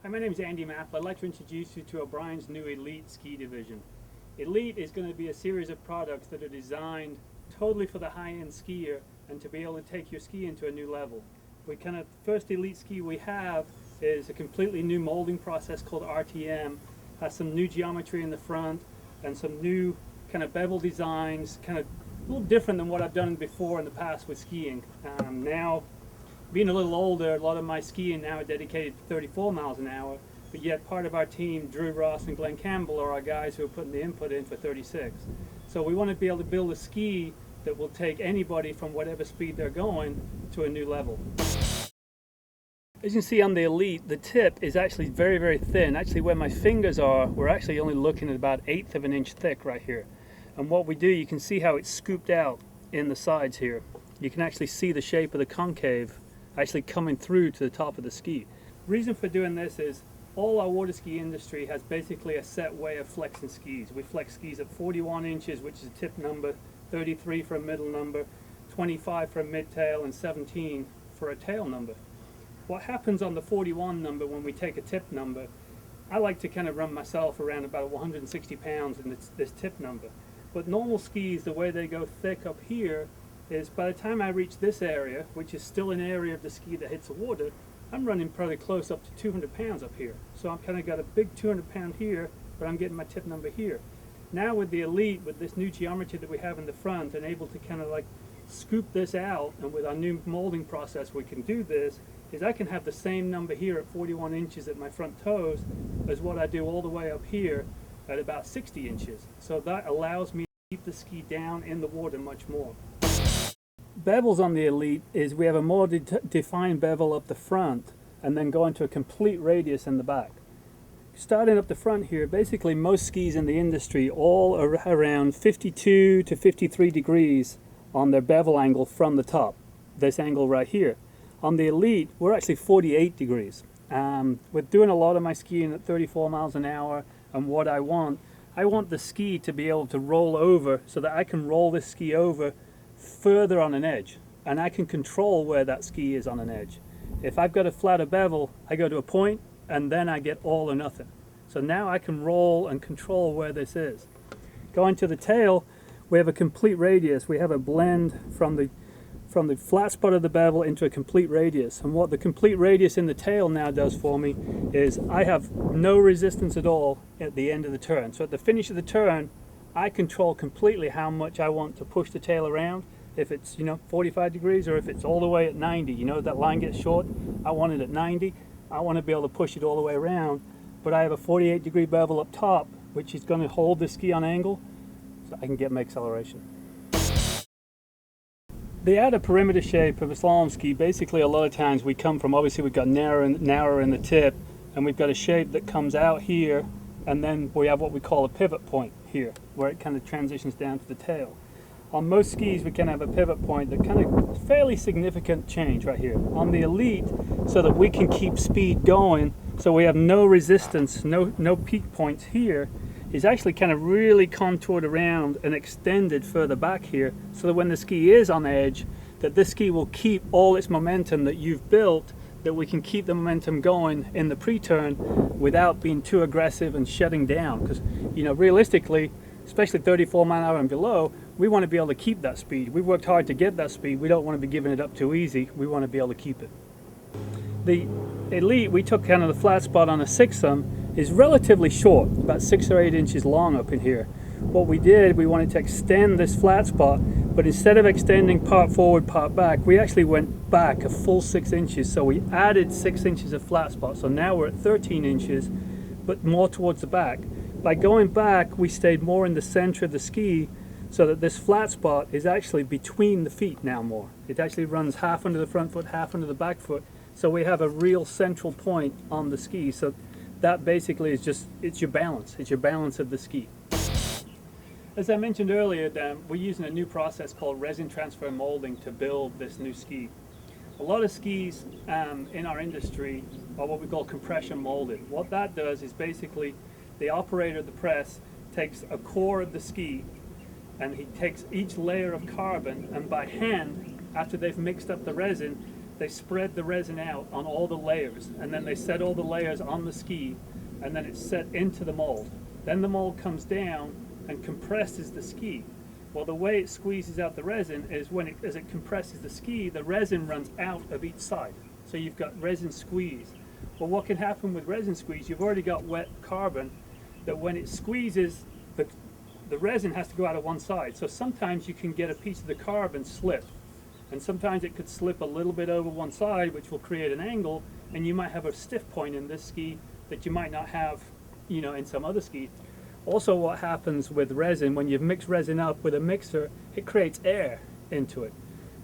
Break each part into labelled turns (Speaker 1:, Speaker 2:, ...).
Speaker 1: Hi, my name is Andy Mapple. I'd like to introduce you to O'Brien's new Elite ski division. Elite is going to be a series of products that are designed totally for the high-end skier and to be able to take your ski into a new level. The first Elite ski we have is a completely new molding process called RTM. Has some new geometry in the front and some new kind of bevel designs, kind of a little different than what I've done before in the past with skiing. Now, being a little older, a lot of my skiing now are dedicated to 34 miles an hour, but yet part of our team, Drew Ross and Glenn Campbell, are our guys who are putting the input in for 36. So we want to be able to build a ski that will take anybody from whatever speed they're going to a new level. As you can see on the Elite, the tip is actually very, very thin. Actually, where my fingers are, we're actually only looking at about 1/8 of an inch thick right here. And what we do, you can see how it's scooped out in the sides here. You can actually see the shape of the concave actually coming through to the top of the ski. Reason for doing this is all our water ski industry has basically a set way of flexing skis. We flex skis at 41 inches, which is a tip number, 33 for a middle number, 25 for a mid-tail, and 17 for a tail number. What happens on the 41 number when we take a tip number, I like to kind of run myself around about 160 pounds in this tip number. But normal skis, the way they go thick up here, is by the time I reach this area, which is still an area of the ski that hits the water, I'm running probably close up to 200 pounds up here. So I've kind of got a big 200 pound here, but I'm getting my tip number here. Now with the Elite, with this new geometry that we have in the front, and able to kind of like scoop this out, and with our new molding process we can do this, is I can have the same number here at 41 inches at my front toes as what I do all the way up here at about 60 inches. So that allows me to keep the ski down in the water much more. Bevels on the Elite is we have a more defined bevel up the front and then go into a complete radius in the back. Starting up the front here, basically most skis in the industry all are around 52 to 53 degrees on their bevel angle from the top, this angle right here. On the Elite, we're actually 48 degrees. With doing a lot of my skiing at 34 miles an hour, and what I want the ski to be able to roll over so that I can roll this ski over further on an edge, and I can control where that ski is on an edge. If I've got a flatter bevel, I go to a point and then I get all or nothing. So now I can roll and control where this is. Going to the tail, we have a complete radius. We have a blend from the flat spot of the bevel into a complete radius. And what the complete radius in the tail now does for me is I have no resistance at all at the end of the turn. So at the finish of the turn, I control completely how much I want to push the tail around. If it's 45 degrees, or if it's all the way at 90, that line gets short, I want it at 90. I want to be able to push it all the way around, but I have a 48 degree bevel up top, which is going to hold the ski on angle so I can get my acceleration. The outer perimeter shape of a slalom ski, basically a lot of times we come from, obviously we've got narrower in the tip, and we've got a shape that comes out here, and then we have what we call a pivot point here, where it kind of transitions down to the tail. On most skis we can have a pivot point that kind of fairly significant change right here. On the Elite, so that we can keep speed going, so we have no resistance, no peak points here, is actually kind of really contoured around and extended further back here, so that when the ski is on edge, that this ski will keep all its momentum that you've built, that we can keep the momentum going in the pre-turn without being too aggressive and shutting down. Because realistically, especially 34 mile an hour and below, we want to be able to keep that speed. We worked hard to get that speed. We don't want to be giving it up too easy. We want to be able to keep it. The Elite, we took kind of the flat spot on a 6-thumb, is relatively short, about 6 or 8 inches long up in here. What we did, we wanted to extend this flat spot, but instead of extending part forward, part back, we actually went back a full 6 inches. So we added 6 inches of flat spot. So now we're at 13 inches, but more towards the back. By going back, we stayed more in the center of the ski, so that this flat spot is actually between the feet now more. It actually runs half under the front foot, half under the back foot. So we have a real central point on the ski. So that basically is it's your balance. It's your balance of the ski. As I mentioned earlier, we're using a new process called resin transfer molding to build this new ski. A lot of skis in our industry are what we call compression molded. What that does is basically the operator of the press takes a core of the ski, and he takes each layer of carbon, and by hand, after they've mixed up the resin, they spread the resin out on all the layers, and then they set all the layers on the ski, and then it's set into the mold. Then the mold comes down and compresses the ski. Well, the way it squeezes out the resin is as it compresses the ski, the resin runs out of each side. So you've got resin squeeze. Well, what can happen with resin squeeze? You've already got wet carbon that when it squeezes, the resin has to go out of one side. So sometimes you can get a piece of the carbon slip. And sometimes it could slip a little bit over one side, which will create an angle, and you might have a stiff point in this ski that you might not have, you know, in some other ski. Also, what happens with resin, when you mix resin up with a mixer, it creates air into it.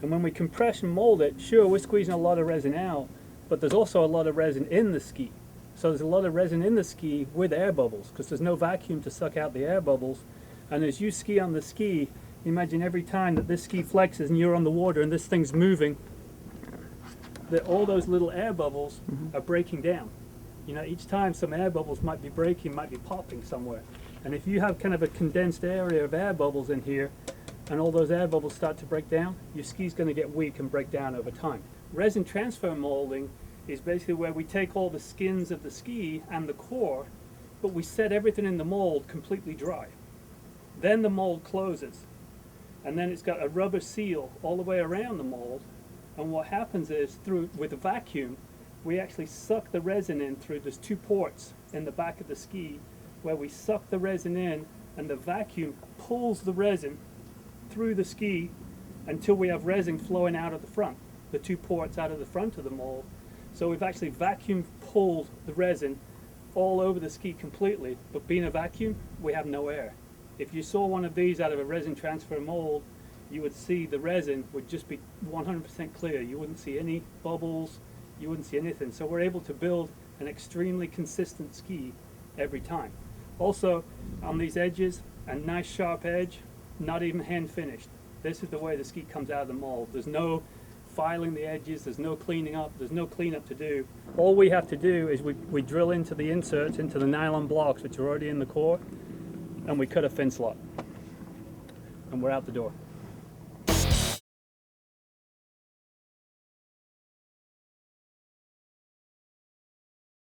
Speaker 1: And when we compress and mold it, sure, we're squeezing a lot of resin out, but there's also a lot of resin in the ski. So there's a lot of resin in the ski with air bubbles, because there's no vacuum to suck out the air bubbles. And as you ski on the ski, imagine every time that this ski flexes and you're on the water and this thing's moving, that all those little air bubbles are breaking down. You know, each time some air bubbles might be breaking, might be popping somewhere. And if you have kind of a condensed area of air bubbles in here, and all those air bubbles start to break down, your ski's going to get weak and break down over time. Resin transfer molding is basically where we take all the skins of the ski and the core, but we set everything in the mold completely dry. Then the mold closes. And then it's got a rubber seal all the way around the mold, and what happens is with a vacuum we actually suck the resin in through there's two ports in the back of the ski where we suck the resin in, and the vacuum pulls the resin through the ski until we have resin flowing out of the front, the two ports out of the front of the mold. So we've actually vacuum pulled the resin all over the ski completely, but being a vacuum, we have no air. If you saw one of these out of a resin transfer mold, you would see the resin would just be 100% clear. You wouldn't see any bubbles, you wouldn't see anything. So we're able to build an extremely consistent ski every time. Also, on these edges, a nice sharp edge, not even hand finished. This is the way the ski comes out of the mold. There's no filing the edges, there's no cleaning up, there's no cleanup to do. All we have to do is we drill into the inserts, into the nylon blocks which are already in the core, and we cut a fin slot, and we're out the door.